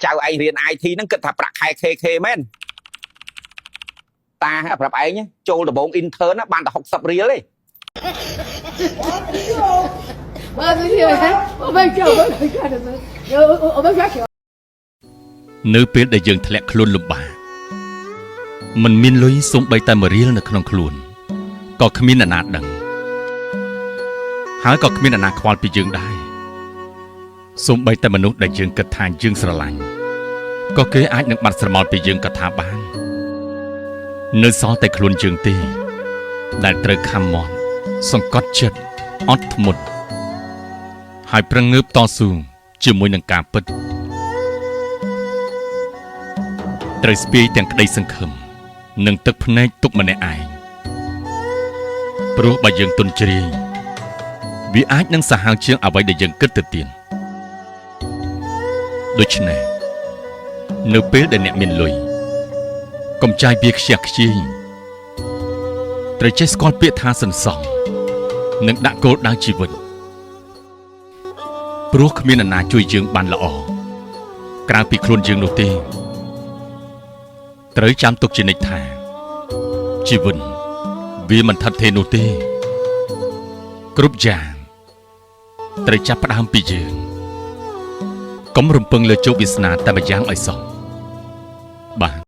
ចៅឯងរៀន IT ហ្នឹងគិតថាប្រាក់ខែ KK មែនតាប្រាប់ឯងចូលដំបង intern បានតែ60រៀលទេនៅពេលដែលយើងធ្លាក់ខ្លួនលំបាកមិនមានលុយសូម្បីតែ1រៀលនៅក្នុងខ្លួនក៏គ្មានអ្នកណាដឹងហើយក៏គ្មានអ្នកណាខ្វល់ពីយើងដែរសូម្បីតែមនុស្សដែលយើងគិតថាយើងស្រឡាញ់ក៏គេអាចនឹងបាត់ស្រមោលពីយើងក៏ថាបាននៅសល់តែខ្លួនយើងទេដែលត្រូវខំមាត់សង្កត់ចិត្តអត់ធ្មត់ហើយប្រឹងងើបតស៊ូជាមួយនឹងការពិតត្រូវស្ពាយទាំងក្តីសង្ឃឹមនិងទឹកភ្នែកទុកម្នាក់ឯងព្រោះបើយើងទន់ជ្រាយវាអាចនឹងសាហាវជាងអ្វីដែលយើងគិតទៅទៀតដូច្នេះនៅពេលដែលអ្នកមានលុយកុំចាយវាខ្ជះខ្ជាយត្រូវចេះស្គាល់ពាក្យថាសន្សំនិងដាក់គោលដៅជីវិតព្រោះគ្មានអ្នកណាជួយយើងបានល្អក្រៅពីខ្លួនយើងនោះទេត្រូវចាំទុកជានិច្ចថាជីវិតវាមិនថិតថេរនោះទេគ្រប់យ៉ាងត្រូវចាប់ផ្ដើមពីយើងកុំរំពឹងលើជោគវាសនាតែម្យ៉ាងឲ្យសោះបាទ